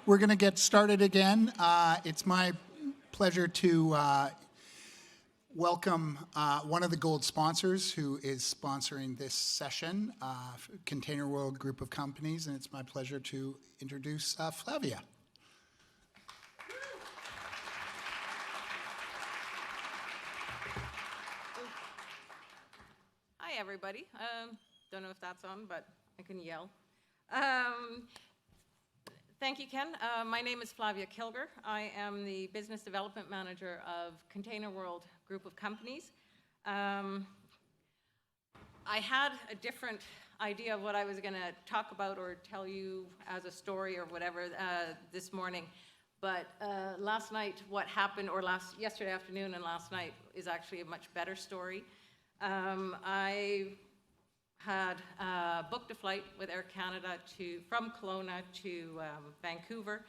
We're going to get started again. It's my pleasure to welcome one of the gold sponsors who is sponsoring this session, Container World Group of Companies, and it's my pleasure to introduce Flavia. Hi, everybody. Don't know if that's on, but I can yell. Thank you, Ken. My name is Flavia Kilger. I am the Business Development Manager of Container World Group of Companies. I had a different idea of what I was going to talk about or tell you as a story or whatever this morning. But last night, what happened, or yesterday afternoon and last night, is actually a much better story. I had booked a flight with Air Canada from Kelowna to Vancouver,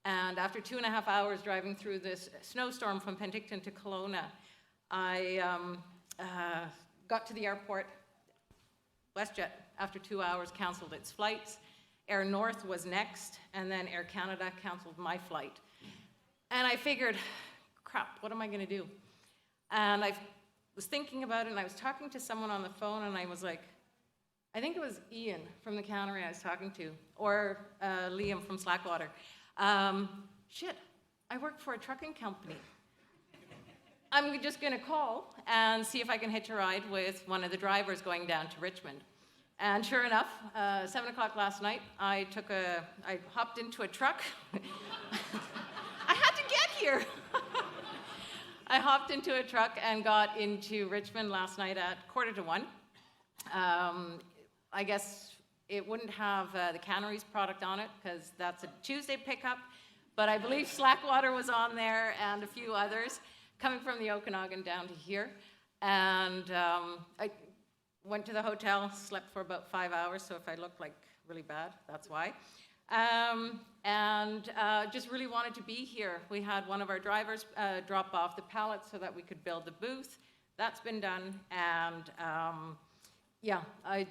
and after 2.5 hours driving through this snowstorm from Penticton to Kelowna, I got to the airport. WestJet, after 2 hours, canceled its flights. Air North was next, and then Air Canada canceled my flight. And I figured, crap, what am I going to do? And I was thinking about it, and I was talking to someone on the phone, and I was like, I think it was Ian from the cannery I was talking to, or Liam from Slackwater. Shit, I work for a trucking company. I'm just going to call and see if I can hitch a ride with one of the drivers going down to Richmond. And sure enough, 7 o'clock last night, I hopped into a truck. I had to get here. I hopped into a truck and got into Richmond last night at 1:45. I guess it wouldn't have the cannery's product on it because that's a Tuesday pickup, but I believe Slackwater was on there and a few others coming from the Okanagan down to here. And I went to the hotel, slept for about 5 hours, so if I look like really bad, that's why. And just really wanted to be here. We had one of our drivers drop off the pallets so that we could build the booth. That's been done, and yeah, I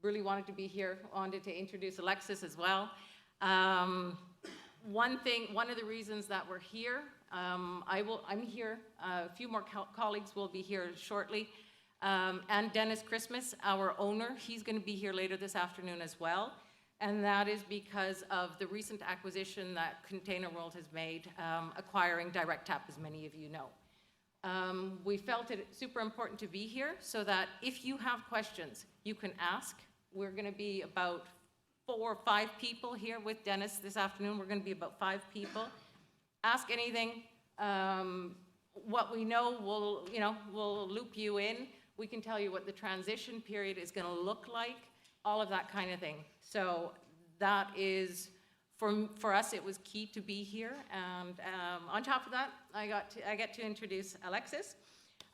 really wanted to be here. Wanted to introduce Alexis as well. One of the reasons that we're here, I'm here. A few more colleagues will be here shortly. And Dennis Christmas, our owner, he's going to be here later this afternoon as well. And that is because of the recent acquisition that Container World has made, acquiring Direct Tap, as many of you know. We felt it super important to be here so that if you have questions, you can ask. We're going to be about 4 or 5 people here with Dennis this afternoon. We're going to be about 5 people. Ask anything. What we know, we'll loop you in. We can tell you what the transition period is going to look like, all of that kind of thing. So that is, for us, it was key to be here. And on top of that, I get to introduce Alexis.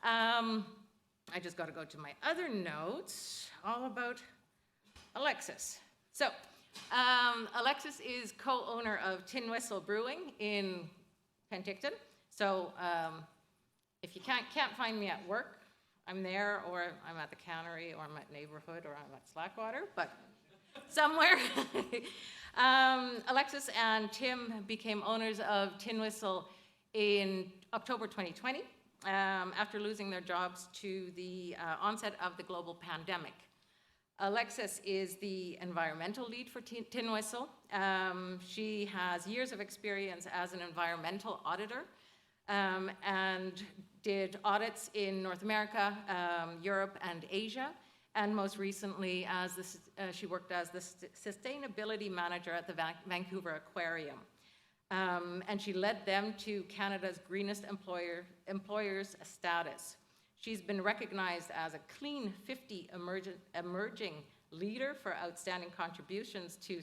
I just got to go to my other notes, all about Alexis. So Alexis is co-owner of Tin Whistle Brewing in Penticton. So if you can't find me at work, I'm there, or I'm at the cannery, or I'm at neighborhood, or I'm at Slackwater, but somewhere. Alexis and Tim became owners of Tin Whistle in October 2020 after losing their jobs to the onset of the global pandemic. Alexis is the environmental lead for Tin Whistle. She has years of experience as an environmental auditor and did audits in North America, Europe, and Asia. And most recently, she worked as the sustainability manager at the Vancouver Aquarium. And she led them to Canada's greenest employers status. She's been recognized as a Clean 50 emerging leader for outstanding contributions to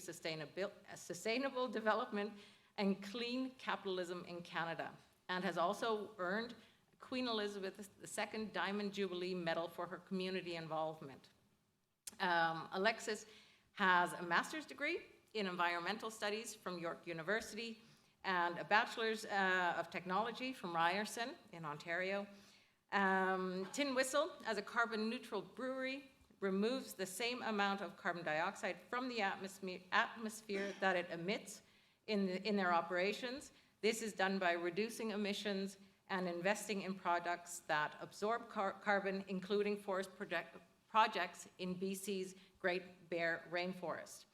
sustainable development and clean capitalism in Canada, and has also earned Queen Elizabeth II Diamond Jubilee Medal for her community involvement. Alexis has a master's degree in environmental studies from York University and a bachelor's of technology from Ryerson in Ontario. Tin Whistle, as a carbon neutral brewery, removes the same amount of carbon dioxide from the atmosphere that it emits in their operations. This is done by reducing emissions and investing in products that absorb carbon, including forest projects in BC's Great Bear Rainforest.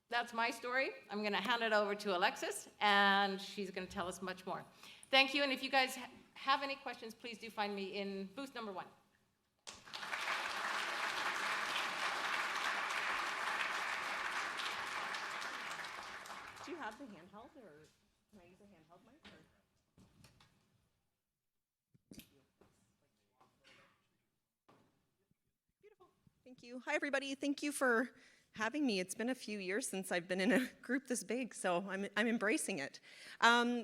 That's my story. I'm going to hand it over to Alexis, and she's going to tell us much more. Thank you, and if you guys have any questions, please do find me in booth number 1. Do you have the handheld, or can I use a handheld mic? Or? Beautiful. Thank you. Hi, everybody. Thank you for having me. It's been a few years since I've been in a group this big, so I'm embracing it.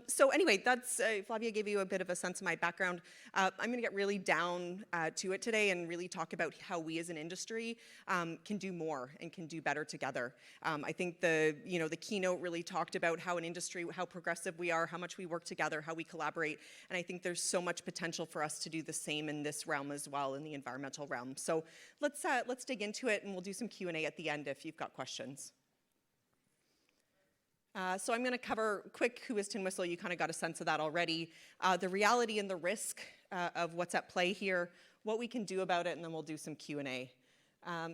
So anyway, that's Flavia gave you a bit of a sense of my background. I'm going to get really down to it today and really talk about how we as an industry can do more and can do better together. I think the keynote really talked about how an industry, how progressive we are, how much we work together, how we collaborate, and I think there's so much potential for us to do the same in this realm as well, in the environmental realm. So let's dig into it, and we'll do some Q&A at the end if you've got questions. So I'm going to cover quick who is Tin Whistle. You kind of got a sense of that already. The reality and the risk of what's at play here, what we can do about it, and then we'll do some Q&A.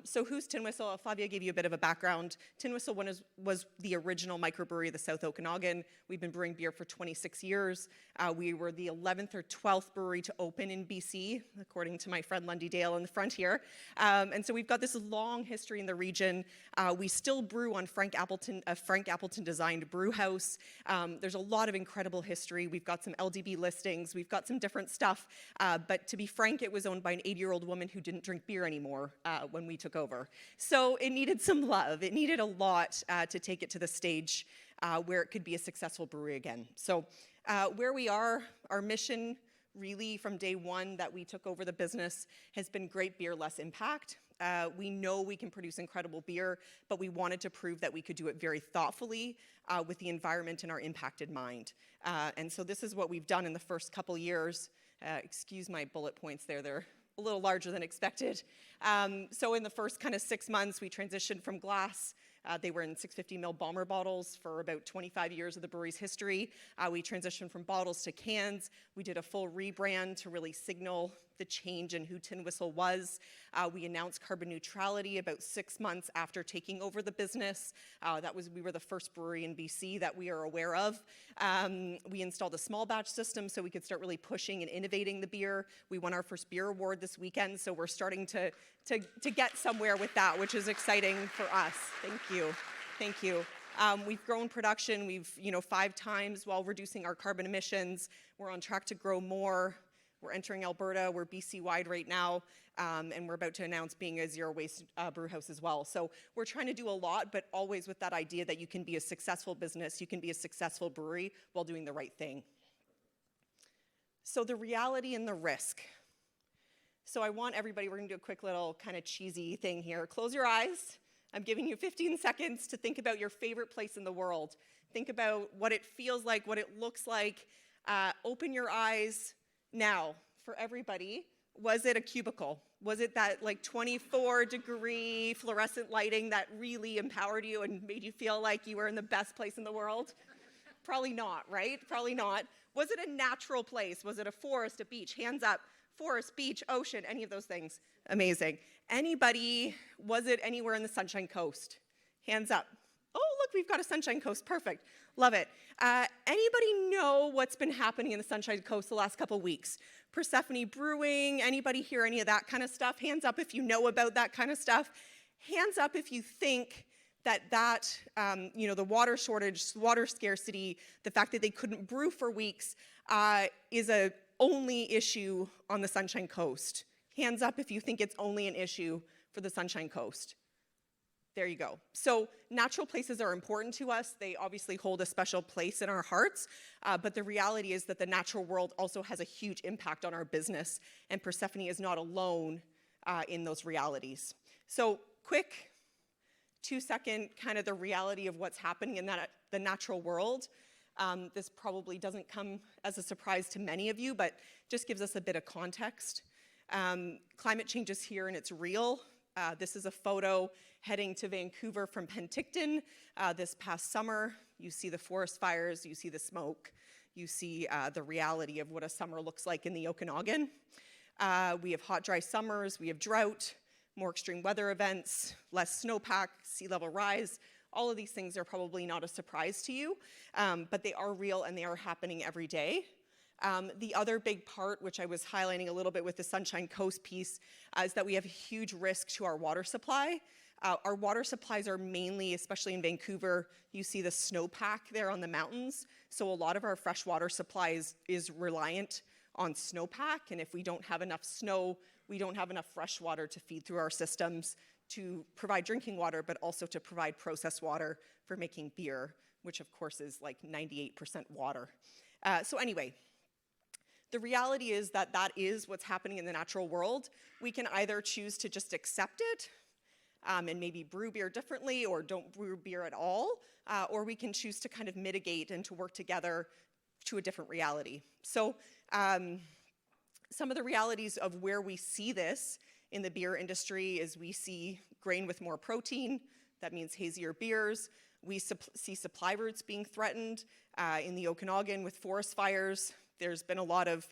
So who's Tin Whistle? Flavia gave you a bit of a background. Tin Whistle was the original microbrewery of the South Okanagan. We've been brewing beer for 26 years. We were the 11th or 12th brewery to open in BC, according to my friend Lundy Dale in the front here. And so we've got this long history in the region. We still brew on Frank Appleton designed brew house. There's a lot of incredible history. We've got some LDB listings. We've got some different stuff. But to be frank, it was owned by an 80-year-old woman who didn't drink beer anymore when we took over. So it needed some love. It needed a lot to take it to the stage where it could be a successful brewery again. So where we are, our mission really from day one that we took over the business has been great beer, less impact. We know we can produce incredible beer, but we wanted to prove that we could do it very thoughtfully with the environment and our impact in mind. And so this is what we've done in the first couple years. Excuse my bullet points there, they're a little larger than expected. So in the first kind of 6 months, we transitioned from glass. They were in 650 ml bomber bottles for about 25 years of the brewery's history. We transitioned from bottles to cans. We did a full rebrand to really signal the change in who Tin Whistle was. We announced carbon neutrality about 6 months after taking over the business. We were the first brewery in BC that we are aware of. We installed a small batch system so we could start really pushing and innovating the beer. We won our first beer award this weekend, so we're starting to get somewhere with that, which is exciting for us. Thank you. Thank you. We've grown production. We've 5 times while reducing our carbon emissions. We're on track to grow more. We're entering Alberta. We're BC-wide right now, and we're about to announce being a zero-waste brew house as well. So we're trying to do a lot, but always with that idea that you can be a successful business, you can be a successful brewery while doing the right thing. So the reality and the risk. So I want everybody, we're going to do a quick little kind of cheesy thing here. Close your eyes. I'm giving you 15 seconds to think about your favorite place in the world. Think about what it feels like, what it looks like. Open your eyes. Now, for everybody, was it a cubicle? Was it that like 24-degree fluorescent lighting that really empowered you and made you feel like you were in the best place in the world? Probably not, right? Probably not. Was it a natural place? Was it a forest, a beach? Hands up. Forest, beach, ocean, any of those things. Amazing. Anybody, was it anywhere in the Sunshine Coast? Hands up. Oh, look, we've got a Sunshine Coast. Perfect. Love it. Anybody know what's been happening in the Sunshine Coast the last couple weeks? Persephone Brewing, anybody hear any of that kind of stuff? Hands up if you know about that kind of stuff. Hands up if you think that the water shortage, water scarcity, the fact that they couldn't brew for weeks is a only issue on the Sunshine Coast. Hands up if you think it's only an issue for the Sunshine Coast. There you go. So natural places are important to us. They obviously hold a special place in our hearts, but the reality is that the natural world also has a huge impact on our business, and Persephone is not alone in those realities. So quick 2-second kind of the reality of what's happening in the natural world. This probably doesn't come as a surprise to many of you, but just gives us a bit of context. Climate change is here and it's real. This is a photo heading to Vancouver from Penticton this past summer. You see the forest fires, you see the smoke, you see the reality of what a summer looks like in the Okanagan. We have hot, dry summers, we have drought, more extreme weather events, less snowpack, sea level rise. All of these things are probably not a surprise to you, but they are real and they are happening every day. The other big part, which I was highlighting a little bit with the Sunshine Coast piece, is that we have a huge risk to our water supply. Our water supplies are mainly, especially in Vancouver, you see the snowpack there on the mountains. So a lot of our fresh water supply is reliant on snowpack, and if we don't have enough snow, we don't have enough fresh water to feed through our systems to provide drinking water, but also to provide processed water for making beer, which of course is like 98% water. So anyway, the reality is that that is what's happening in the natural world. We can either choose to just accept it and maybe brew beer differently or don't brew beer at all, or we can choose to kind of mitigate and to work together to a different reality. So some of the realities of where we see this in the beer industry is we see grain with more protein. That means hazier beers. We see supply routes being threatened in the Okanagan with forest fires. There's been a lot of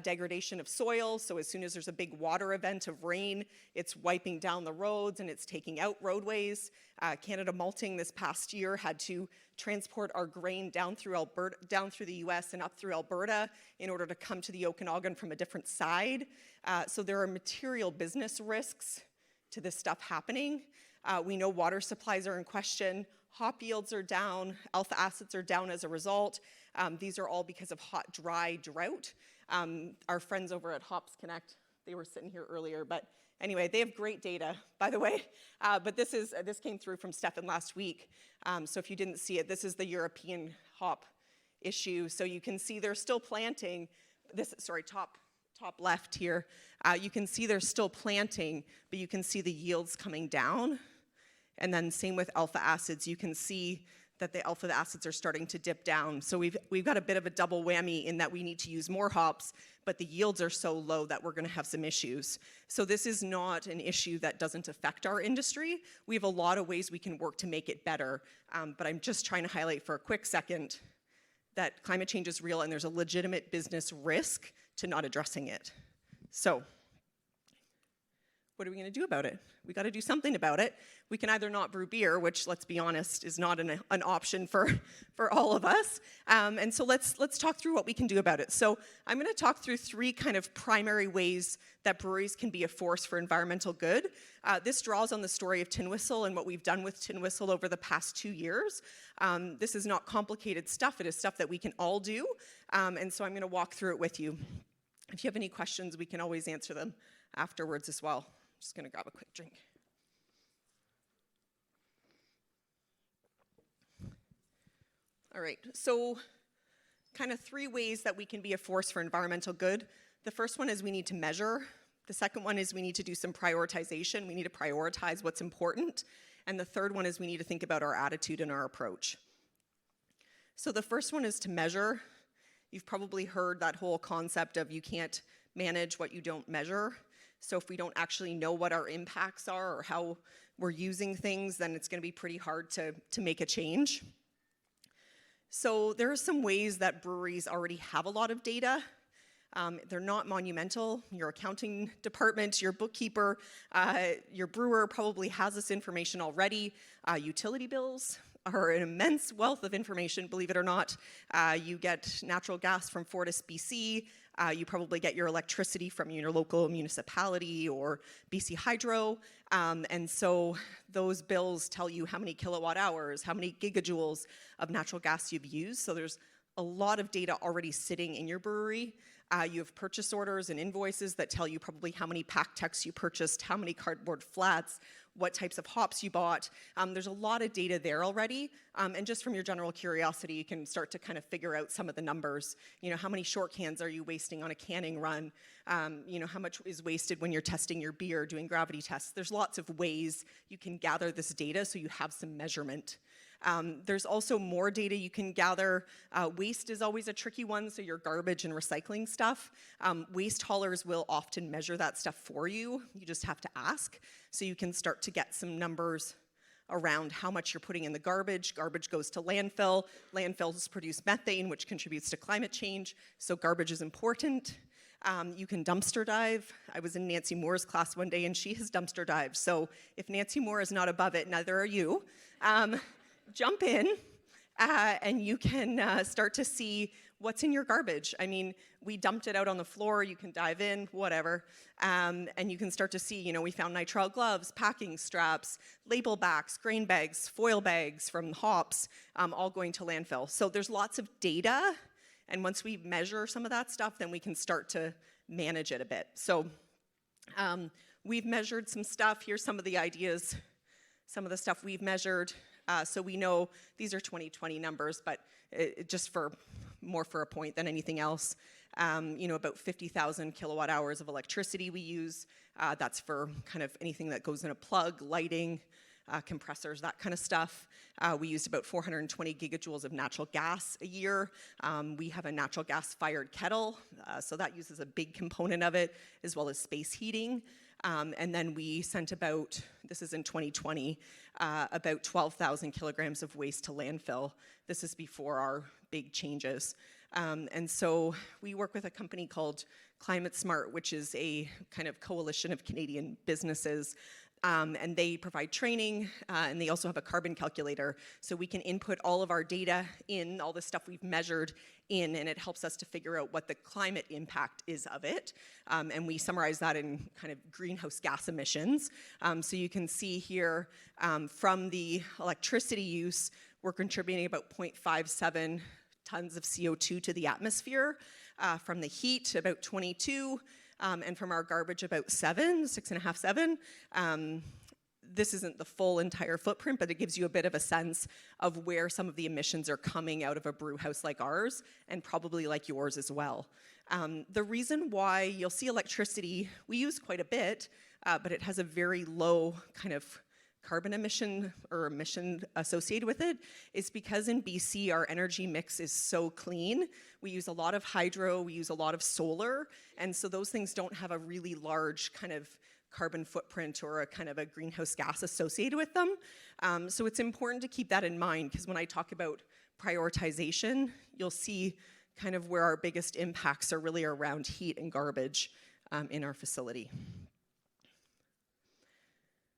degradation of soil, so as soon as there's a big water event of rain, it's wiping down the roads and it's taking out roadways. Canada Malting this past year had to transport our grain down through Alberta, down through the US and up through Alberta in order to come to the Okanagan from a different side. So there are material business risks to this stuff happening. We know water supplies are in question. Hop yields are down, alpha acids are down as a result. These are all because of hot, dry drought. Our friends over at Hops Connect, they were sitting here earlier, but anyway, they have great data, by the way. But this came through from Stefan last week. So if you didn't see it, this is the European hop issue. So you can see they're still planting. Top left here. You can see they're still planting, but you can see the yields coming down. And then same with alpha acids. You can see that the alpha acids are starting to dip down. So we've got a bit of a double whammy in that we need to use more hops, but the yields are so low that we're going to have some issues. So this is not an issue that doesn't affect our industry. We have a lot of ways we can work to make it better, but I'm just trying to highlight for a quick second that climate change is real and there's a legitimate business risk to not addressing it. So what are we going to do about it? We got to do something about it. We can either not brew beer, which, let's be honest, is not an option for all of us. And so let's talk through what we can do about it. So I'm going to talk through three kind of primary ways that breweries can be a force for environmental good. This draws on the story of Tin Whistle and what we've done with Tin Whistle over the past 2 years. This is not complicated stuff. It is stuff that we can all do. And so I'm going to walk through it with you. If you have any questions, we can always answer them afterwards as well. Just going to grab a quick drink. All right, so kind of three ways that we can be a force for environmental good. The first one is we need to measure. The second one is we need to do some prioritization. We need to prioritize what's important. And the third one is we need to think about our attitude and our approach. So the first one is to measure. You've probably heard that whole concept of you can't manage what you don't measure. So if we don't actually know what our impacts are or how we're using things, then it's going to be pretty hard to make a change. So there are some ways that breweries already have a lot of data. They're not monumental. Your accounting department, your bookkeeper, your brewer probably has this information already. Utility bills are an immense wealth of information, believe it or not. You get natural gas from Fortis, BC. You probably get your electricity from your local municipality or BC Hydro. And so those bills tell you how many kilowatt hours, how many gigajoules of natural gas you've used. So there's a lot of data already sitting in your brewery. You have purchase orders and invoices that tell you probably how many pack techs you purchased, how many cardboard flats, what types of hops you bought. There's a lot of data there already. And just from your general curiosity, you can start to kind of figure out some of the numbers. You know, how many short cans are you wasting on a canning run? You know, how much is wasted when you're testing your beer, doing gravity tests? There's lots of ways you can gather this data so you have some measurement. There's also more data you can gather. Waste is always a tricky one, so your garbage and recycling stuff. Waste haulers will often measure that stuff for you. You just have to ask. So you can start to get some numbers around how much you're putting in the garbage. Garbage goes to landfill. Landfills produce methane, which contributes to climate change. So garbage is important. You can dumpster dive. I was in Nancy Moore's class one day, and she has dumpster dived. So if Nancy Moore is not above it, neither are you. Jump in, and you can start to see what's in your garbage. I mean, we dumped it out on the floor. You can dive in, whatever. And you can start to see, you know, we found nitrile gloves, packing straps, label backs, grain bags, foil bags from hops, all going to landfill. So there's lots of data. And once we measure some of that stuff, then we can start to manage it a bit. So we've measured some stuff. Here's some of the ideas, some of the stuff we've measured. So we know these are 2020 numbers, but just for more for a point than anything else. You know, about 50,000 kilowatt hours of electricity we use. That's for kind of anything that goes in a plug, lighting, compressors, that kind of stuff. We used about 420 gigajoules of natural gas a year. We have a natural gas-fired kettle, so that uses a big component of it, as well as space heating. And then we sent about, this is in 2020, about 12,000 kilograms of waste to landfill. This is before our big changes. And so we work with a company called Climate Smart, which is a kind of coalition of Canadian businesses. And they provide training, and they also have a carbon calculator. So we can input all of our data in, all the stuff we've measured in, and it helps us to figure out what the climate impact is of it. And we summarize that in kind of greenhouse gas emissions. So you can see here from the electricity use, we're contributing about 0.57 tons of CO2 to the atmosphere. From the heat, about 22. And from our garbage, about 6.5, 7. This isn't the full entire footprint, but it gives you a bit of a sense of where some of the emissions are coming out of a brew house like ours, and probably like yours as well. The reason why you'll see electricity, we use quite a bit, but it has a very low kind of carbon emission or emission associated with it, is because in BC our energy mix is so clean. We use a lot of hydro, we use a lot of solar, and so those things don't have a really large kind of carbon footprint or a kind of a greenhouse gas associated with them. So it's important to keep that in mind, because when I talk about prioritization, you'll see kind of where our biggest impacts are really around heat and garbage in our facility.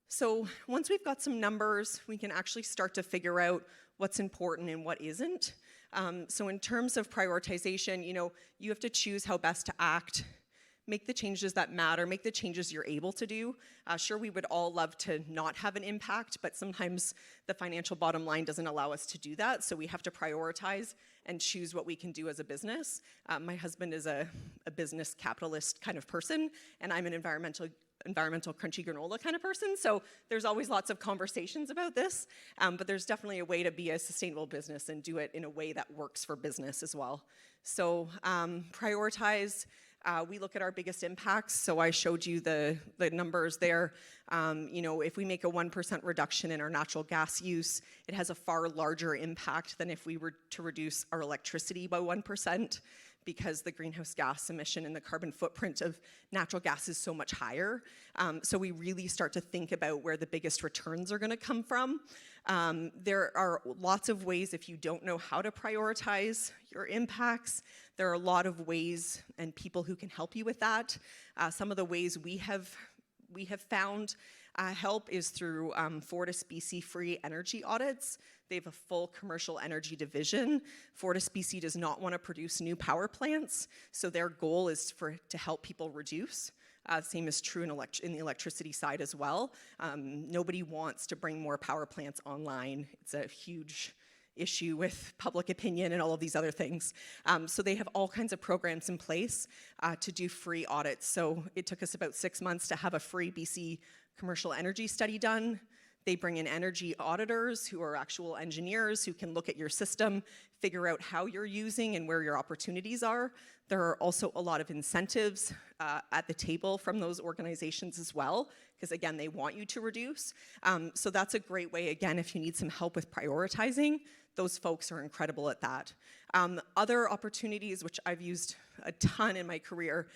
So once we've got some numbers, we can actually start to figure out what's important and what isn't. So in terms of prioritization, you know, you have to choose how best to act, make the changes that matter, make the changes you're able to do. Sure, we would all love to not have an impact, but sometimes the financial bottom line doesn't allow us to do that, so we have to prioritize and choose what we can do as a business. My husband is a business capitalist kind of person, and I'm an environmental crunchy granola kind of person, so there's always lots of conversations about this, but there's definitely a way to be a sustainable business and do it in a way that works for business as well. So prioritize. We look at our biggest impacts, so I showed you the numbers there. You know, if we make a 1% reduction in our natural gas use, it has a far larger impact than if we were to reduce our electricity by 1%, because the greenhouse gas emission and the carbon footprint of natural gas is so much higher. So we really start to think about where the biggest returns are gonna come from. There are lots of ways, if you don't know how to prioritize your impacts, there are a lot of ways and people who can help you with that. Some of the ways we have found help is through Fortis BC Free Energy Audits. They have a full commercial energy division. Fortis BC does not want to produce new power plants, so their goal is to help people reduce. Same is true in the electricity side as well. Nobody wants to bring more power plants online. It's a huge issue with public opinion and all of these other things. So they have all kinds of programs in place to do free audits. So it took us about 6 months to have a free BC commercial energy study done. They bring in energy auditors who are actual engineers who can look at your system, figure out how you're using and where your opportunities are. There are also a lot of incentives at the table from those organizations as well, because again, they want you to reduce. So that's a great way, again, if you need some help with prioritizing, those folks are incredible at that. Other opportunities, which I've used a ton in my career,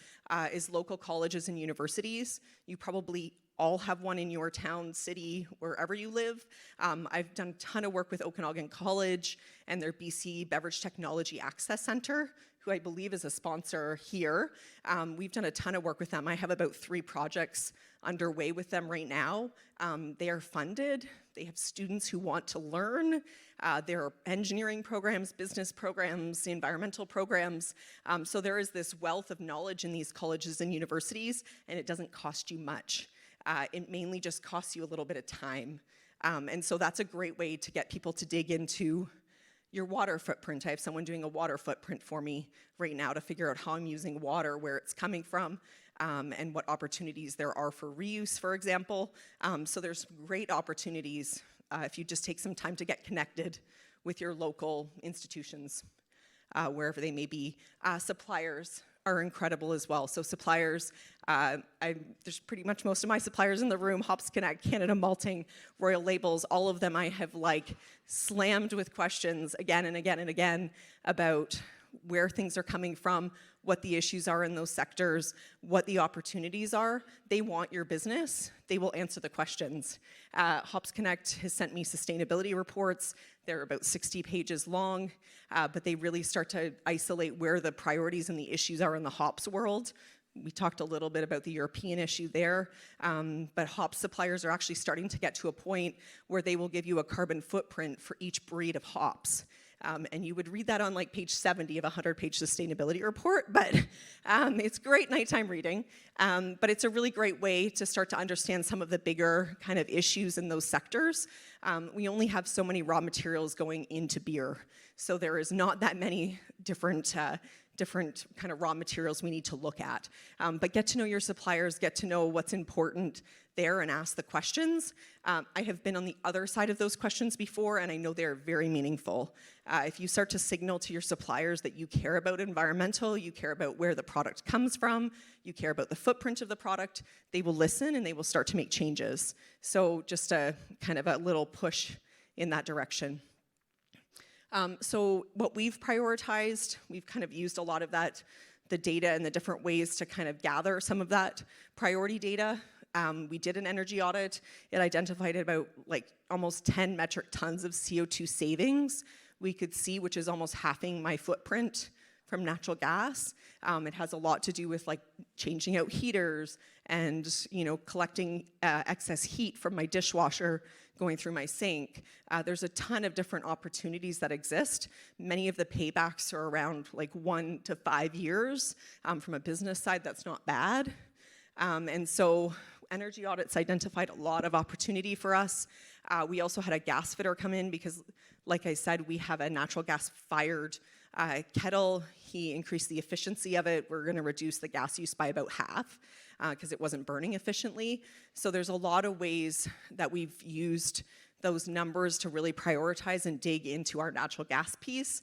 is local colleges and universities. You probably all have one in your town, city, wherever you live. I've done a ton of work with Okanagan College and their BC Beverage Technology Access Center, who I believe is a sponsor here. We've done a ton of work with them. I have about 3 projects underway with them right now. They are funded. They have students who want to learn. There are engineering programs, business programs, environmental programs. So there is this wealth of knowledge in these colleges and universities, and it doesn't cost you much. It mainly just costs you a little bit of time. And so that's a great way to get people to dig into your water footprint. I have someone doing a water footprint for me right now to figure out how I'm using water, where it's coming from, and what opportunities there are for reuse, for example. So there's great opportunities if you just take some time to get connected with your local institutions, wherever they may be. Suppliers are incredible as well. So suppliers, there's pretty much most of my suppliers in the room, Hops Connect, Canada Malting, Royal Labels, all of them I have like slammed with questions again and again and again about where things are coming from, what the issues are in those sectors, what the opportunities are. They want your business. They will answer the questions. Hops Connect has sent me sustainability reports. They're about 60 pages long, but they really start to isolate where the priorities and the issues are in the hops world. We talked a little bit about the European issue there, but hops suppliers are actually starting to get to a point where they will give you a carbon footprint for each breed of hops. And you would read that on like page 70 of a 100-page sustainability report, but it's great nighttime reading. But it's a really great way to start to understand some of the bigger kind of issues in those sectors. We only have so many raw materials going into beer, so there is not that many different kind of raw materials we need to look at. But get to know your suppliers, get to know what's important there and ask the questions. I have been on the other side of those questions before, and I know they're very meaningful. If you start to signal to your suppliers that you care about environmental, you care about where the product comes from, you care about the footprint of the product, they will listen and they will start to make changes. So just a kind of a little push in that direction. So what we've prioritized, we've kind of used a lot of that, the data and the different ways to kind of gather some of that priority data. We did an energy audit. It identified about like almost 10 metric tons of CO2 savings we could see, which is almost halving my footprint from natural gas. It has a lot to do with like changing out heaters and, you know, collecting excess heat from my dishwasher going through my sink. There's a ton of different opportunities that exist. Many of the paybacks are around like 1 to 5 years. From a business side, that's not bad. And so energy audits identified a lot of opportunity for us. We also had a gas fitter come in because, like I said, we have a natural gas fired kettle. He increased the efficiency of it. We're gonna reduce the gas use by about half because it wasn't burning efficiently. So there's a lot of ways that we've used those numbers to really prioritize and dig into our natural gas piece.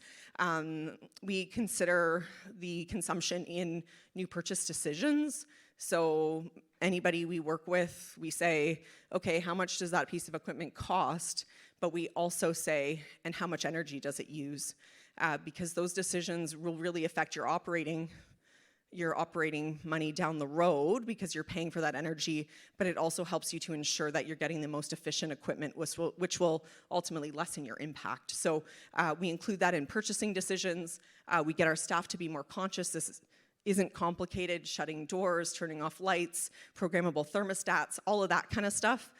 We consider the consumption in new purchase decisions. So anybody we work with, we say, okay, how much does that piece of equipment cost? But we also say, and how much energy does it use? Because those decisions will really affect your operating money down the road because you're paying for that energy, but it also helps you to ensure that you're getting the most efficient equipment, which will ultimately lessen your impact. So we include that in purchasing decisions. We get our staff to be more conscious. This isn't complicated, shutting doors, turning off lights, programmable thermostats, all of that kind of stuff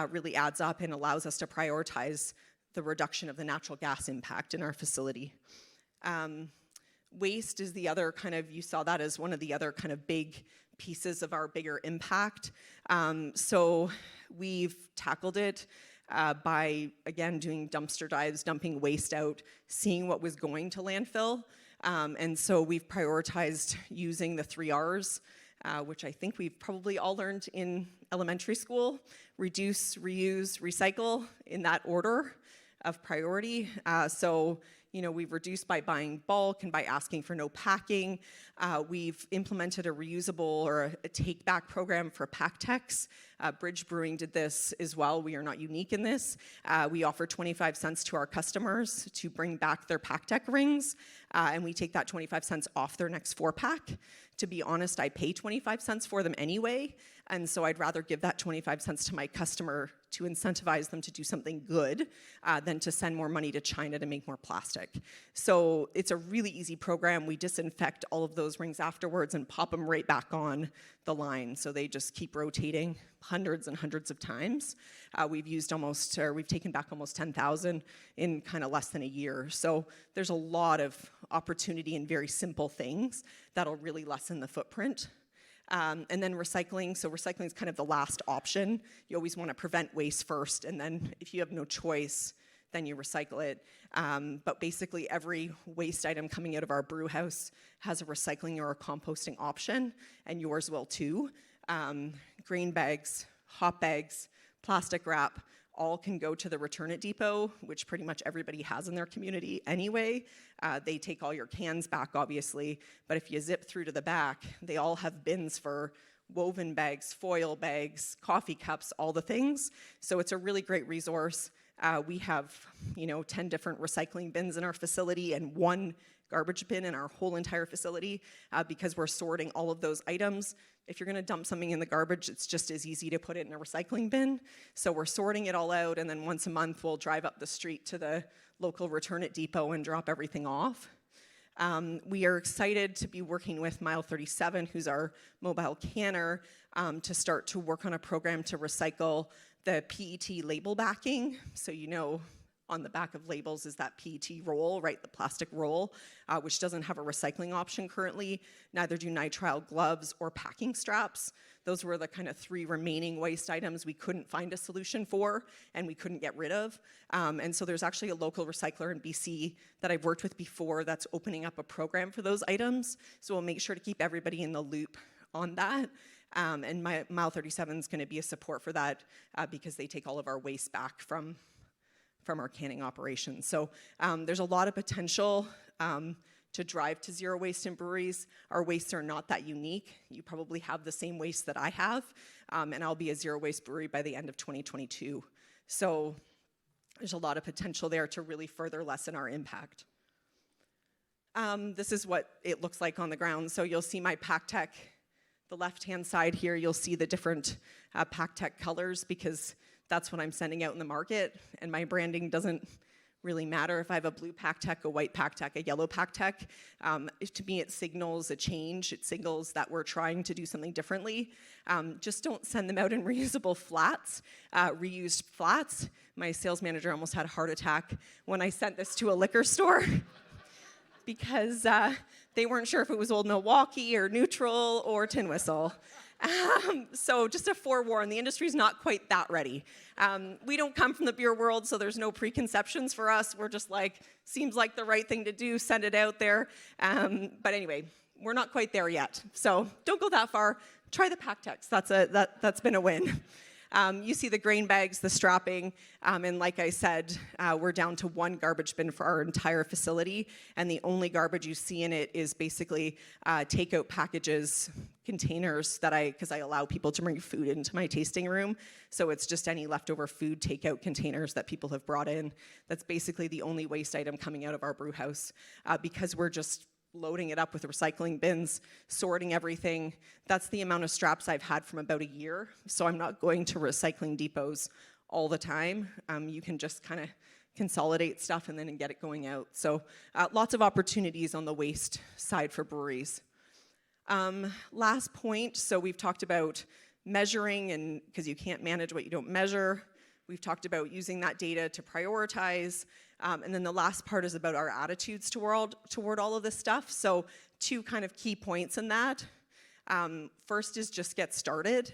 really adds up and allows us to prioritize the reduction of the natural gas impact in our facility. Waste is the other kind of, you saw that as one of the other kind of big pieces of our bigger impact. So we've tackled it by, again, doing dumpster dives, dumping waste out, seeing what was going to landfill. And so we've prioritized using the 3 Rs. which I think we've probably all learned in elementary school. Reduce, reuse, recycle in that order of priority. We've reduced by buying bulk and by asking for no packing. We've implemented a reusable or a take-back program for pack techs. Bridge Brewing did this as well. We are not unique in this. We offer 25 cents to our customers to bring back their pack tech rings, and we take that 25 cents off their next 4-pack. To be honest, I pay 25 cents for them anyway, and so I'd rather give that 25 cents to my customer to incentivize them to do something good than to send more money to China to make more plastic. So it's a really easy program. We disinfect all of those rings afterwards and pop them right back on the line, so they just keep rotating hundreds and hundreds of times. We've taken back almost 10,000 in kind of less than a year. So there's a lot of opportunity in very simple things that'll really lessen the footprint. And then recycling. So recycling is kind of the last option. You always want to prevent waste first, and then if you have no choice, then you recycle it. But basically every waste item coming out of our brew house has a recycling or a composting option, and yours will too. Grain bags, hot bags, plastic wrap, all can go to the return at depot, which pretty much everybody has in their community anyway. They take all your cans back, obviously, but if you zip through to the back, they all have bins for woven bags, foil bags, coffee cups, all the things. So it's a really great resource. We have, 10 different recycling bins in our facility and 1 garbage bin in our whole entire facility because we're sorting all of those items. If you're gonna dump something in the garbage, it's just as easy to put it in a recycling bin. So we're sorting it all out, and then once a month, we'll drive up the street to the local return at depot and drop everything off. We are excited to be working with Mile 37, who's our mobile canner, to start to work on a program to recycle the PET label backing. So on the back of labels is that PET roll, right, the plastic roll, which doesn't have a recycling option currently. Neither do nitrile gloves or packing straps. Those were the kind of 3 remaining waste items we couldn't find a solution for and we couldn't get rid of. And so there's actually a local recycler in BC that I've worked with before that's opening up a program for those items. So we'll make sure to keep everybody in the loop on that. And Mile 37 is gonna be a support for that because they take all of our waste back from our canning operations. So there's a lot of potential to drive to zero waste in breweries. Our wastes are not that unique. You probably have the same waste that I have, and I'll be a zero waste brewery by the end of 2022. So there's a lot of potential there to really further lessen our impact. This is what it looks like on the ground. So you'll see my pack tech. The left-hand side here, you'll see the different pack tech colors because that's what I'm sending out in the market, and my branding doesn't really matter if I have a blue pack tech, a white pack tech, a yellow pack tech. To me, it signals a change. It signals that we're trying to do something differently. Just don't send them out in reusable flats, reused flats. My sales manager almost had a heart attack when I sent this to a liquor store because they weren't sure if it was Old Milwaukee or Neutral or Tin Whistle. So just a forewarn, the industry's not quite that ready. We don't come from the beer world, so there's no preconceptions for us. We're just like, seems like the right thing to do, send it out there. But anyway, we're not quite there yet. So don't go that far. Try the pack techs. That's been a win. You see the grain bags, the strapping, and like I said, we're down to 1 garbage bin for our entire facility, and the only garbage you see in it is basically takeout packages, containers because I allow people to bring food into my tasting room, so it's just any leftover food takeout containers that people have brought in. That's basically the only waste item coming out of our brew house because we're just loading it up with recycling bins, sorting everything. That's the amount of straps I've had from about a year, so I'm not going to recycling depots all the time. You can just kind of consolidate stuff and then get it going out. So lots of opportunities on the waste side for breweries. Last point, so we've talked about measuring, and because you can't manage what you don't measure. We've talked about using that data to prioritize. And then the last part is about our attitudes toward all of this stuff. So 2 kind of key points in that. First is just get started.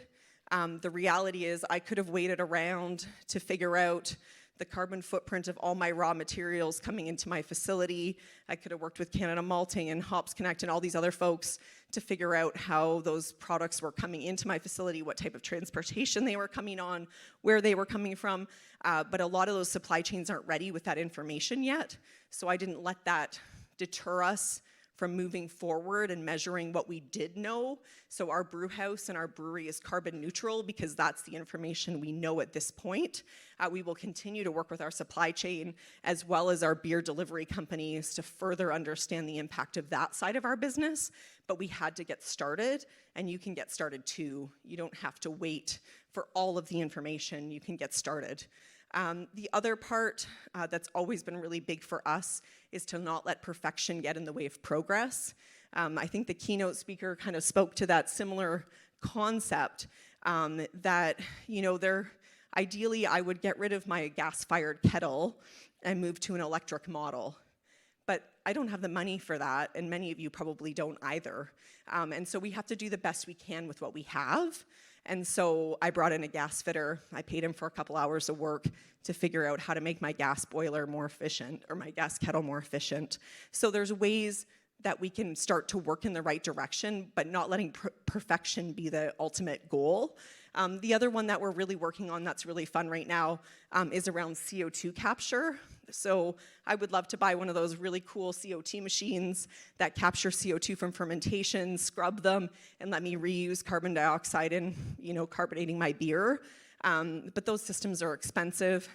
The reality is I could have waited around to figure out the carbon footprint of all my raw materials coming into my facility. I could have worked with Canada Malting and Hops Connect and all these other folks to figure out how those products were coming into my facility, what type of transportation they were coming on, where they were coming from. But a lot of those supply chains aren't ready with that information yet. So I didn't let that deter us from moving forward and measuring what we did know. So our brew house and our brewery is carbon neutral because that's the information we know at this point. We will continue to work with our supply chain as well as our beer delivery companies to further understand the impact of that side of our business. But we had to get started, and you can get started too. You don't have to wait for all of the information. You can get started. The other part that's always been really big for us is to not let perfection get in the way of progress. I think the keynote speaker kind of spoke to that similar concept that, ideally I would get rid of my gas-fired kettle and move to an electric model. But I don't have the money for that, and many of you probably don't either. And so we have to do the best we can with what we have. And so I brought in a gas fitter. I paid him for a couple hours of work to figure out how to make my gas boiler more efficient or my gas kettle more efficient. So there's ways that we can start to work in the right direction, but not letting perfection be the ultimate goal. The other one that we're really working on that's really fun right now is around CO2 capture. So I would love to buy one of those really cool CO2 machines that capture CO2 from fermentation, scrub them, and let me reuse carbon dioxide in, carbonating my beer. But those systems are expensive,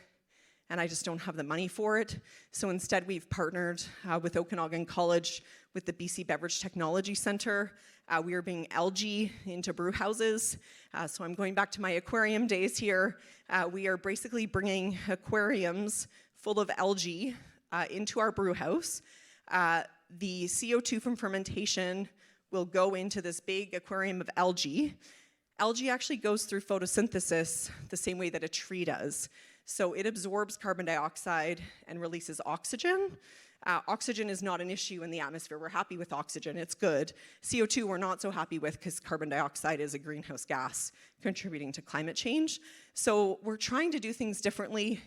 and I just don't have the money for it. So instead, we've partnered with Okanagan College with the BC Beverage Technology Center. We are bringing algae into brew houses. So I'm going back to my aquarium days here. We are basically bringing aquariums full of algae into our brew house. The CO2 from fermentation will go into this big aquarium of algae. Algae actually goes through photosynthesis the same way that a tree does. So it absorbs carbon dioxide and releases oxygen. Oxygen is not an issue in the atmosphere. We're happy with oxygen, it's good. CO2 we're not so happy with because carbon dioxide is a greenhouse gas contributing to climate change. So we're trying to do things differently.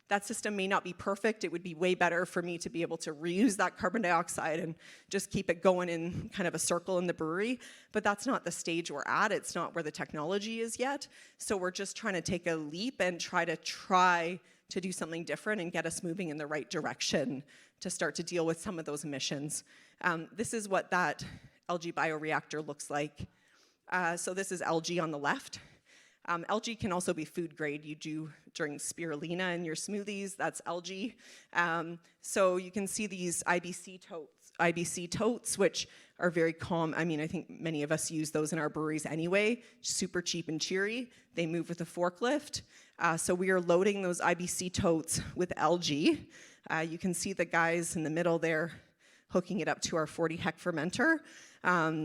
That system may not be perfect. It would be way better for me to be able to reuse that carbon dioxide and just keep it going in kind of a circle in the brewery. But that's not the stage we're at. It's not where the technology is yet. So we're just trying to take a leap and try to do something different and get us moving in the right direction to start to deal with some of those emissions. This is what that algae bioreactor looks like. So this is algae on the left. Algae can also be food grade. You do drink spirulina in your smoothies, that's algae. So you can see these IBC totes, which are very calm. I mean, I think many of us use those in our breweries anyway, super cheap and cheery. They move with a forklift. So we are loading those IBC totes with algae. You can see the guys in the middle there hooking it up to our 40-hec fermenter.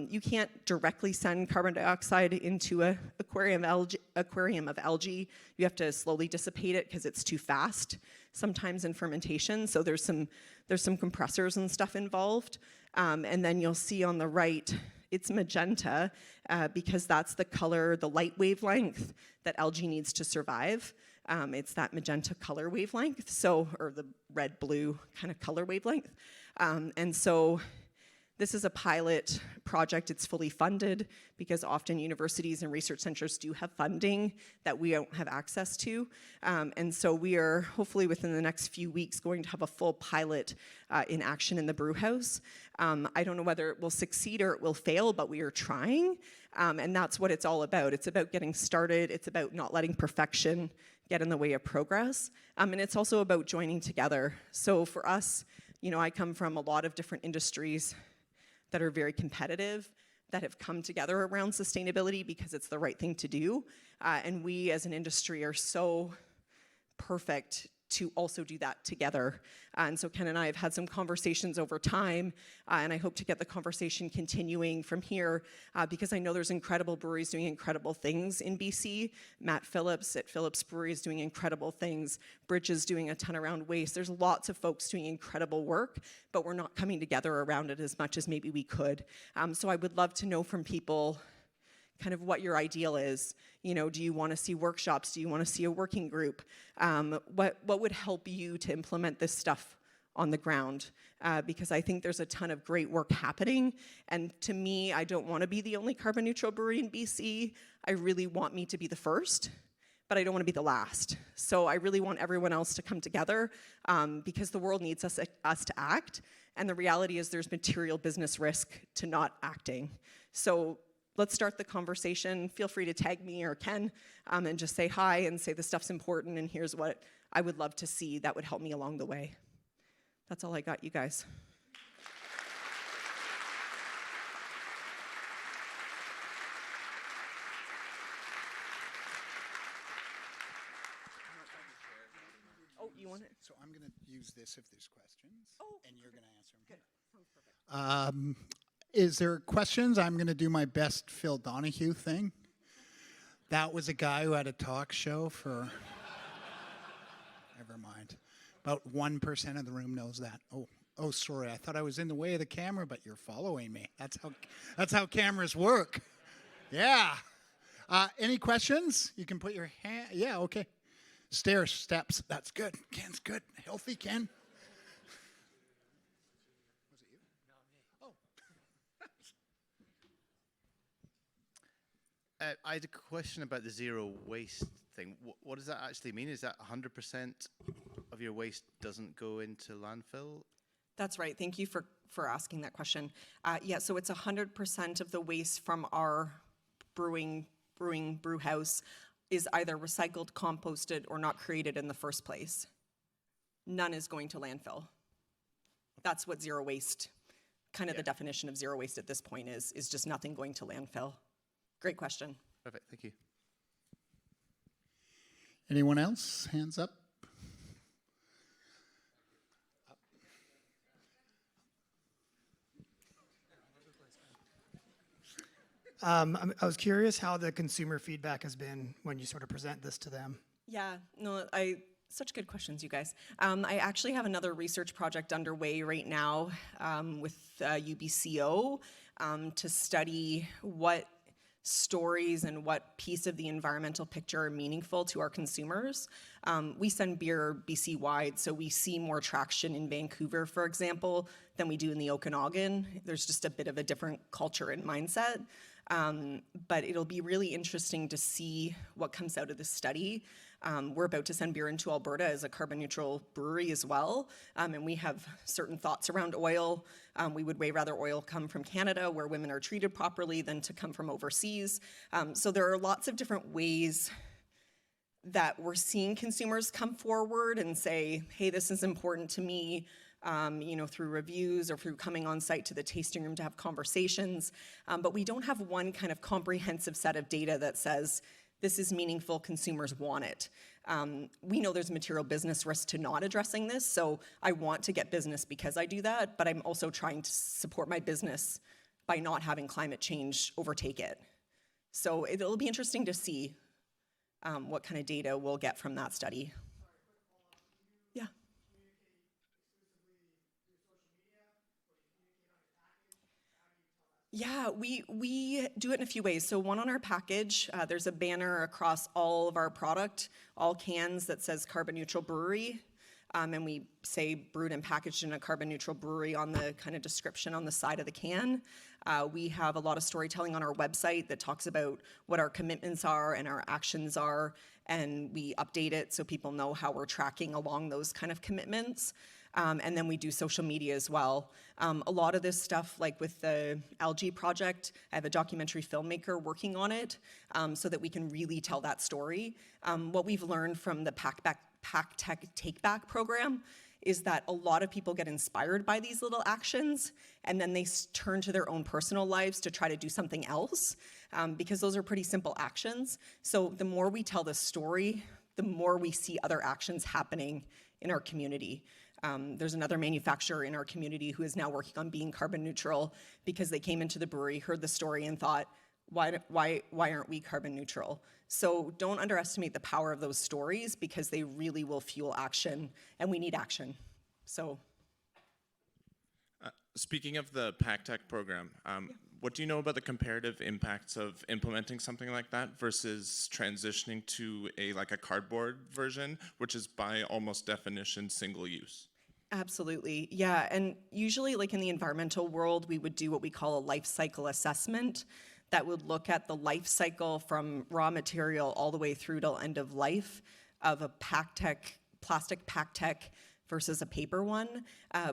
You can't directly send carbon dioxide into an aquarium of algae. You have to slowly dissipate it because it's too fast sometimes in fermentation. So there's some compressors and stuff involved. And then you'll see on the right, it's magenta because that's the color, the light wavelength that algae needs to survive. It's that magenta color wavelength, or the red-blue kind of color wavelength. And so this is a pilot project. It's fully funded because often universities and research centers do have funding that we don't have access to. And so we are hopefully within the next few weeks going to have a full pilot in action in the brew house. I don't know whether it will succeed or it will fail, but we are trying. And that's what it's all about. It's about getting started. It's about not letting perfection get in the way of progress. And it's also about joining together. So for us, I come from a lot of different industries that are very competitive, that have come together around sustainability because it's the right thing to do. And we as an industry are so perfect to also do that together. And so Ken and I have had some conversations over time, and I hope to get the conversation continuing from here because I know there's incredible breweries doing incredible things in BC. Matt Phillips at Phillips Brewery is doing incredible things. Bridge is doing a ton around waste. There's lots of folks doing incredible work, but we're not coming together around it as much as maybe we could. So I would love to know from people kind of what your ideal is. You know, do you want to see workshops? Do you want to see a working group? What would help you to implement this stuff on the ground? Because I think there's a ton of great work happening. And to me, I don't want to be the only carbon neutral brewery in BC. I really want me to be the first, but I don't want to be the last. So I really want everyone else to come together because the world needs us to act. And the reality is there's material business risk to not acting. So let's start the conversation. Feel free to tag me or Ken and just say hi and say this stuff's important and here's what I would love to see that would help me along the way. That's all I got, you guys. Oh, you want it? So I'm going to use this if there's questions, and you're going to answer them. Good. Sounds perfect. Is there questions? I'm going to do my best Phil Donahue thing. That was a guy who had a talk show for... Never mind. About 1% of the room knows that. Oh, sorry. I thought I was in the way of the camera, but you're following me. That's how cameras work. Yeah. Any questions? You can put your hand... Yeah, okay. Stairs, steps. That's good. Ken's good. Healthy, Ken. Was it you? No, me. I had a question about the zero waste thing. What does that actually mean? Is that 100% of your waste doesn't go into landfill? That's right. Thank you for asking that question. Yeah, so it's 100% of the waste from our brew house is either recycled, composted, or not created in the first place. None is going to landfill. That's what zero waste, kind of the definition of zero waste at this point is just nothing going to landfill. Great question. Perfect, thank you. Anyone else? Hands up. I was curious how the consumer feedback has been when you sort of present this to them. Yeah, no, such good questions, you guys. I actually have another research project underway right now with UBCO to study what stories and what piece of the environmental picture are meaningful to our consumers. We send beer BC-wide, so we see more traction in Vancouver, for example, than we do in the Okanagan. There's just a bit of a different culture and mindset. But it'll be really interesting to see what comes out of this study. We're about to send beer into Alberta as a carbon neutral brewery as well. And we have certain thoughts around oil. We would way rather oil come from Canada where women are treated properly than to come from overseas. So there are lots of different ways that we're seeing consumers come forward and say, hey, this is important to me. Through reviews or through coming on site to the tasting room to have conversations. But we don't have one kind of comprehensive set of data that says this is meaningful, consumers want it. We know there's material business risk to not addressing this, so I want to get business because I do that, but I'm also trying to support my business by not having climate change overtake it. So it'll be interesting to see what kind of data we'll get from that study. Yeah. Yeah, we do it in a few ways. So one on our package, there's a banner across all of our product, all cans that says carbon neutral brewery. And we say brewed and packaged in a carbon neutral brewery on the kind of description on the side of the can. We have a lot of storytelling on our website that talks about what our commitments are and our actions are. And we update it so people know how we're tracking along those kind of commitments. And then we do social media as well. A lot of this stuff, like with the algae project, I have a documentary filmmaker working on it so that we can really tell that story. What we've learned from the Pack Tech Take Back program is that a lot of people get inspired by these little actions and then they turn to their own personal lives to try to do something else because those are pretty simple actions. So the more we tell this story, the more we see other actions happening in our community. There's another manufacturer in our community who is now working on being carbon neutral because they came into the brewery, heard the story, and thought, why aren't we carbon neutral? So don't underestimate the power of those stories because they really will fuel action, and we need action. So. Speaking of the PackTech program, what do you know about the comparative impacts of implementing something like that versus transitioning to like a cardboard version, which is by almost definition single use? Absolutely, yeah. And usually, like in the environmental world, we would do what we call a life cycle assessment that would look at the life cycle from raw material all the way through to end of life of a plastic pack tech versus a paper one,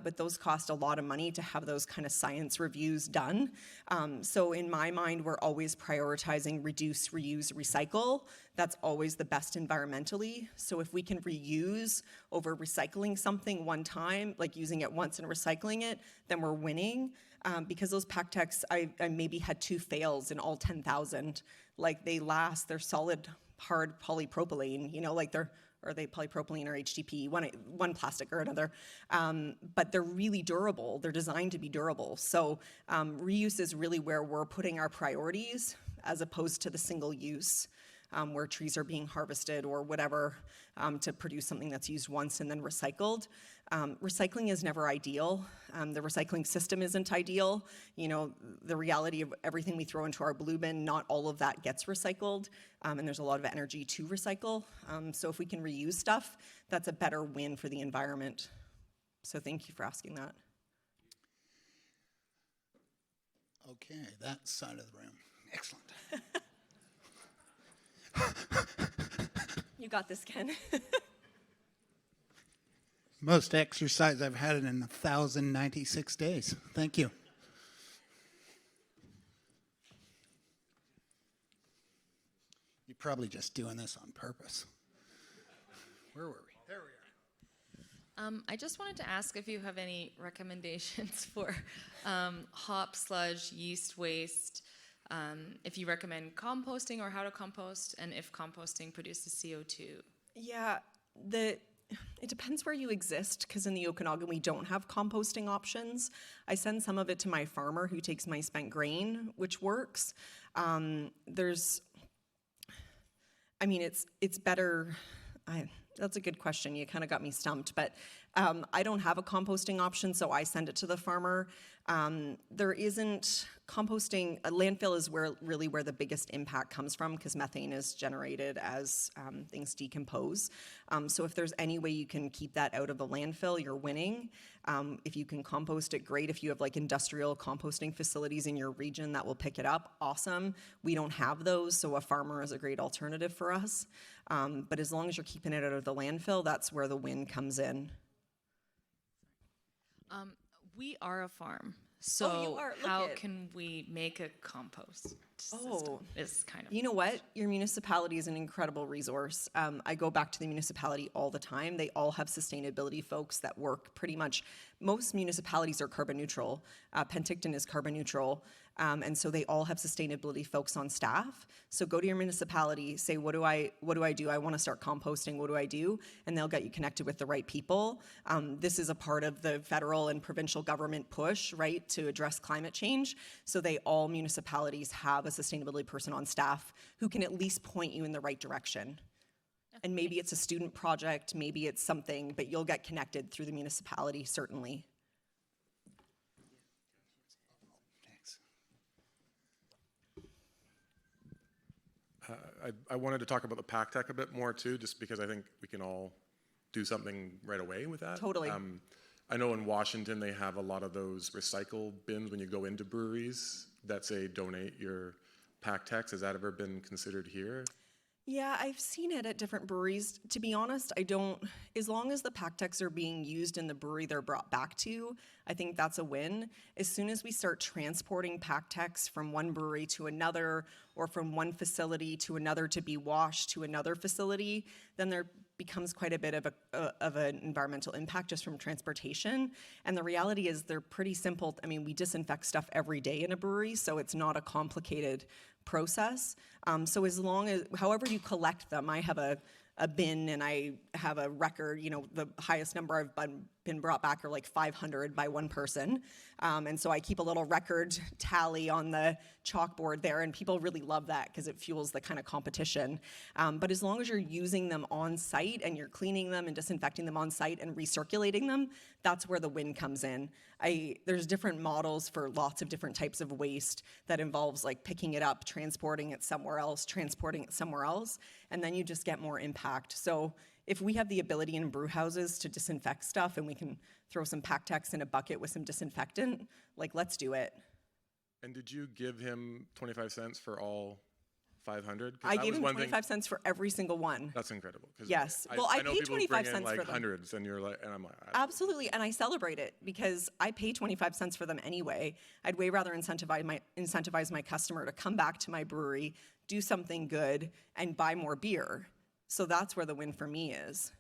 but those cost a lot of money to have those kind of science reviews done. So in my mind, we're always prioritizing reduce, reuse, recycle. That's always the best environmentally. So if we can reuse over recycling something one time, like using it once and recycling it, then we're winning. Because those pack techs, I maybe had 2 fails in all 10,000. Like they last, they're solid, hard polypropylene, you know, like are they polypropylene or HDPE, one plastic or another, but they're really durable. They're designed to be durable. So reuse is really where we're putting our priorities as opposed to the single use, where trees are being harvested or whatever to produce something that's used once and then recycled. Recycling is never ideal. The recycling system isn't ideal. You know, the reality of everything we throw into our blue bin, not all of that gets recycled, and there's a lot of energy to recycle. So if we can reuse stuff, that's a better win for the environment. So thank you for asking that. Okay, that side of the room. Excellent. You got this, Ken. Most exercise I've had in 1,096 days. Thank you. You're probably just doing this on purpose. Where were we? There we are. I just wanted to ask if you have any recommendations for hop sludge, yeast waste, if you recommend composting or how to compost, and if composting produces CO2. Yeah, it depends where you exist, because in the Okanagan we don't have composting options. I send some of it to my farmer who takes my spent grain, which works. It's better. That's a good question. You kind of got me stumped, but I don't have a composting option, so I send it to the farmer. There isn't composting. A landfill is where the biggest impact comes from, because methane is generated as things decompose. So if there's any way you can keep that out of the landfill, you're winning. If you can compost it, great. If you have like industrial composting facilities in your region that will pick it up, awesome. We don't have those, so a farmer is a great alternative for us. But as long as you're keeping it out of the landfill, that's where the win comes in. We are a farm, so you are. Look how it. can we make a compost system? Is kind of. You know what? Your municipality is an incredible resource. I go back to the municipality all the time. They all have sustainability folks that work pretty much. Most municipalities are carbon neutral. Penticton is carbon neutral. And so they all have sustainability folks on staff. So go to your municipality, say, what do I do? I want to start composting. What do I do? And they'll get you connected with the right people. This is a part of the federal and provincial government push, right, to address climate change. So all municipalities have a sustainability person on staff who can at least point you in the right direction. And maybe it's a student project, maybe it's something, but you'll get connected through the municipality, certainly. I wanted to talk about the pack tech a bit more too, just because I think we can all do something right away with that. Totally. I know in Washington they have a lot of those recycle bins when you go into breweries that say donate your pack techs. Has that ever been considered here? Yeah, I've seen it at different breweries. To be honest, as long as the pack techs are being used in the brewery they're brought back to, I think that's a win. As soon as we start transporting pack techs from one brewery to another, or from one facility to another to be washed to another facility, then there becomes quite a bit of an environmental impact just from transportation. And the reality is they're pretty simple. I mean, we disinfect stuff every day in a brewery, so it's not a complicated process. So as long as, however you collect them, I have a bin and I have a record, the highest number I've been brought back are like 500 by one person. And so I keep a little record tally on the chalkboard there, and people really love that because it fuels the kind of competition. But as long as you're using them on site and you're cleaning them and disinfecting them on site and recirculating them, that's where the win comes in. There's different models for lots of different types of waste that involves like picking it up, transporting it somewhere else, and then you just get more impact. So if we have the ability in brew houses to disinfect stuff and we can throw some PacTex in a bucket with some disinfectant, like, let's do it. And did you give him 25 cents for all 500? I gave him 25 cents for every single one. That's incredible. 'Cause Yes. Well, I know pay people who 25 bring in cents for like them. hundreds, and you're like, and I'm like, Absolutely, and I celebrate it because I pay 25 cents for them anyway. I'd way rather incentivize my customer to come back to my brewery, do something good, and buy more beer. So that's where the win for me is.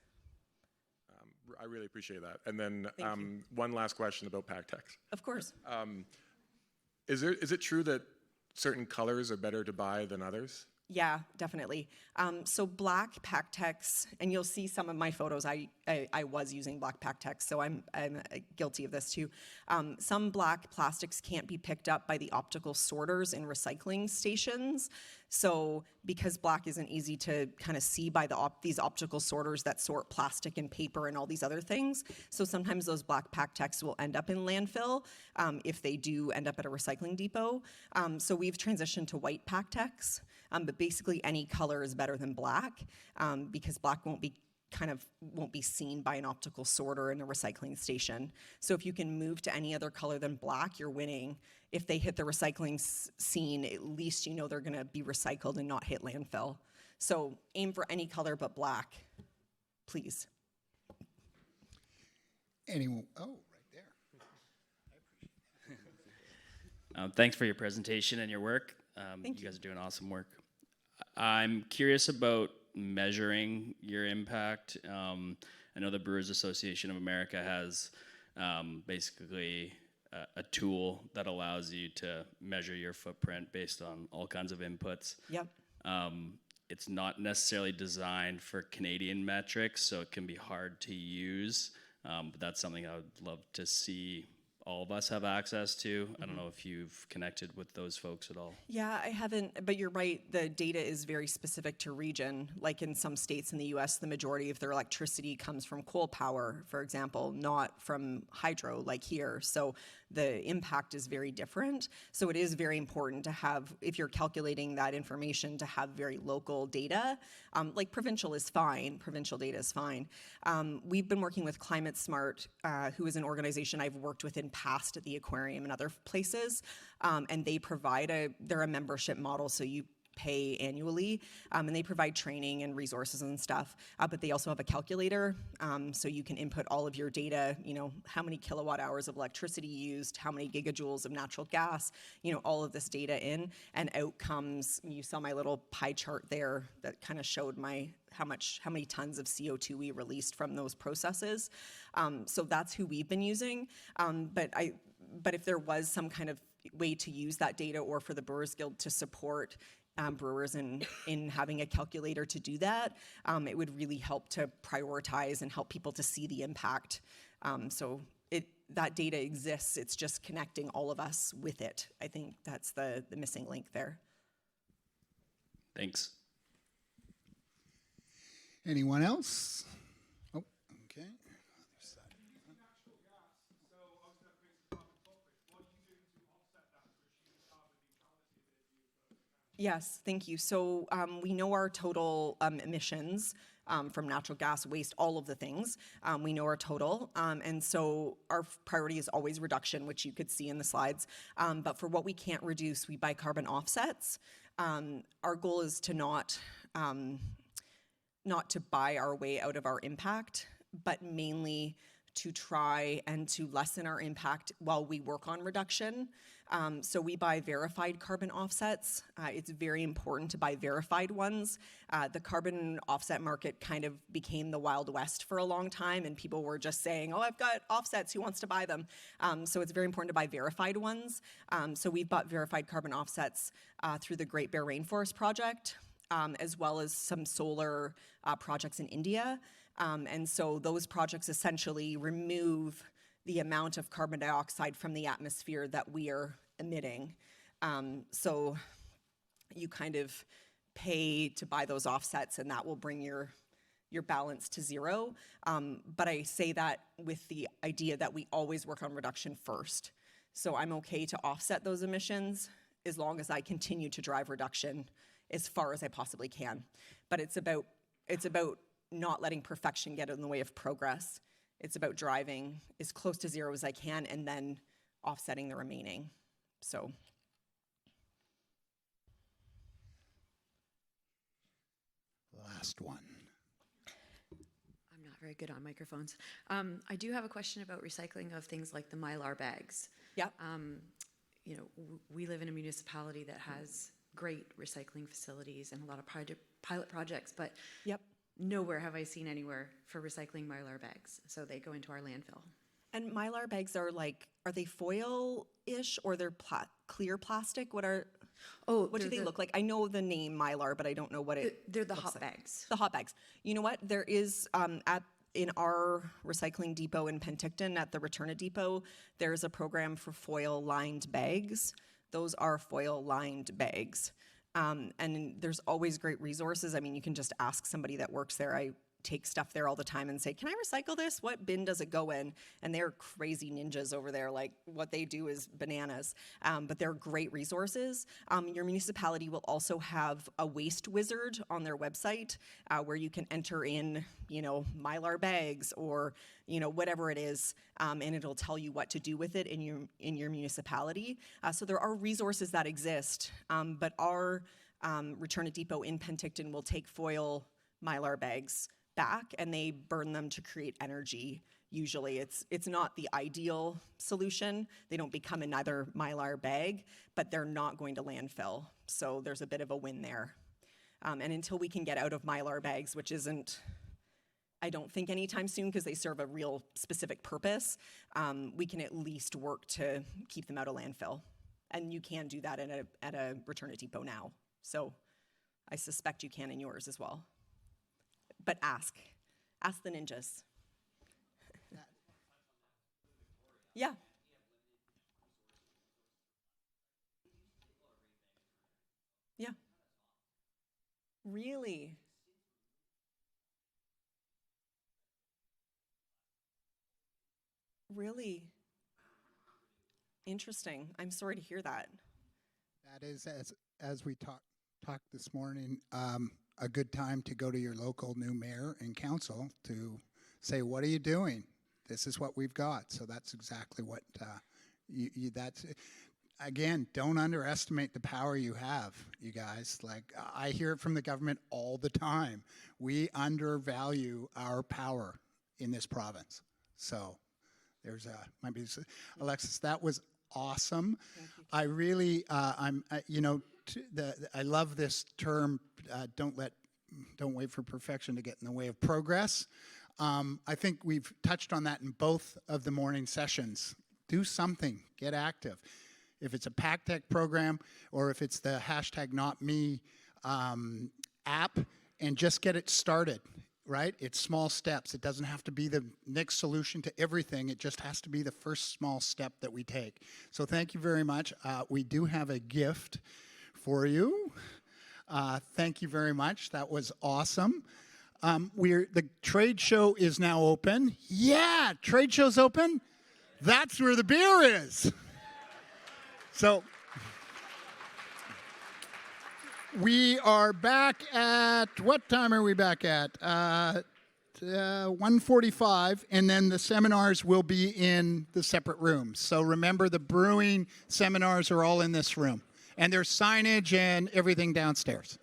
I really appreciate that. And then Thank you. one last question about PacTex. Of course. Is it true that certain colors are better to buy than others? Yeah, definitely. So black PacTex, and you'll see some of my photos. I was using black PacTex, so I'm guilty of this too. Some black plastics can't be picked up by the optical sorters in recycling stations. So because black isn't easy to kind of see by these optical sorters that sort plastic and paper and all these other things, so sometimes those black PacTex will end up in landfill if they do end up at a recycling depot. So we've transitioned to white PacTex. But basically any color is better than black because black won't be seen by an optical sorter in a recycling station. So if you can move to any other color than black, you're winning. If they hit the recycling scene, at least you know they're gonna be recycled and not hit landfill. So aim for any color but black, please. Anyone? Oh, right there. Thanks for your presentation and your work. Thank you guys are doing awesome work. I'm curious about measuring your impact. I know the Brewers Association of America has basically a tool that allows you to measure your footprint based on all kinds of inputs. Yep. It's not necessarily designed for Canadian metrics, so it can be hard to use, but that's something I would love to see all of us have access to. I don't know if you've connected with those folks at all. Yeah, I haven't, but you're right. The data is very specific to region. Like in some states in the US, the majority of their electricity comes from coal power, for example, not from hydro like here. So the impact is very different. So it is very important to have, if you're calculating that information, to have very local data. Like provincial is fine, provincial data is fine. We've been working with Climate Smart, who is an organization I've worked with in past at the aquarium and other places, and they're a membership model, so you pay annually, and they provide training and resources and stuff, but they also have a calculator, so you can input all of your data, how many kilowatt hours of electricity used, how many gigajoules of natural gas, all of this data in, and out comes, you saw my little pie chart there that kind of showed how many tons of CO2 we released from those processes. So that's who we've been using, but if there was some kind of way to use that data, or for the Brewers Guild to support brewers in having a calculator to do that, it would really help to prioritize and help people to see the impact. So that data exists, it's just connecting all of us with it. I think that's the missing link there. Thanks. Anyone else? Oh, okay. Yes, thank you. So we know our total emissions from natural gas, waste, all of the things. We know our total, and so our priority is always reduction, which you could see in the slides. But for what we can't reduce, we buy carbon offsets. Our goal is to not to buy our way out of our impact, but mainly to try and to lessen our impact while we work on reduction. So we buy verified carbon offsets. It's very important to buy verified ones. The carbon offset market kind of became the Wild West for a long time, and people were just saying, oh, I've got offsets, who wants to buy them? So it's very important to buy verified ones. So we've bought verified carbon offsets through the Great Bear Rainforest Project, as well as some solar projects in India. And so those projects essentially remove the amount of carbon dioxide from the atmosphere that we are emitting. So you kind of pay to buy those offsets, and that will bring your balance to zero. But I say that with the idea that we always work on reduction first. So I'm okay to offset those emissions as long as I continue to drive reduction as far as I possibly can. But it's about not letting perfection get in the way of progress. It's about driving as close to zero as I can and then offsetting the remaining. So. Last one. I'm not very good on microphones. I do have a question about recycling of things like the Mylar bags. Yeah. You know, we live in a municipality that has great recycling facilities and a lot of pilot projects, but Yep. nowhere have I seen anywhere for recycling Mylar bags. So they go into our landfill. And Mylar bags are they foil-ish or they're clear plastic? What do they look like? I know the name Mylar, but I don't know what They're the looks hot like. bags. The hot bags. You know what? There is in our recycling depot in Penticton at the Returna Depot, there's a program for foil-lined bags. Those are foil-lined bags. And there's always great resources. I mean, you can just ask somebody that works there. I take stuff there all the time and say, can I recycle this? What bin does it go in? And they're crazy ninjas over there. Like, what they do is bananas. But they're great resources. Your municipality will also have a waste wizard on their website where you can enter in, Mylar bags or, whatever it is, and it'll tell you what to do with it in your municipality. So there are resources that exist, but our Return a Depot in Penticton will take foil Mylar bags back and they burn them to create energy. Usually it's not the ideal solution. They don't become another Mylar bag, but they're not going to landfill. So there's a bit of a win there. And until we can get out of Mylar bags, which isn't, I don't think anytime soon because they serve a real specific purpose, we can at least work to keep them out of landfill. And you can do that at a Return a Depot now. So I suspect you can in yours as well. But ask the ninjas. Yeah. Yeah. Really? Really? Interesting. I'm sorry to hear that. That is, as we talked this morning, a good time to go to your local new mayor and council to say, what are you doing? This is what we've got. So that's exactly what that's, again, don't underestimate the power you have, you guys. Like, I hear it from the government all the time. We undervalue our power in this province. So there's Alexis, that was awesome. I really, I love this term, don't wait for perfection to get in the way of progress. I think we've touched on that in both of the morning sessions. Do something, get active. If it's a PACTech program or if it's the #NotMe app, and just get it started, right? It's small steps. It doesn't have to be the next solution to everything. It just has to be the first small step that we take. So thank you very much. We do have a gift for you. Thank you very much. That was awesome. The trade show is now open. Yeah, trade show's open. That's where the beer is. So we are back at, what time are we back at? 1:45, and then the seminars will be in the separate rooms. So remember, the brewing seminars are all in this room. And there's signage and everything downstairs.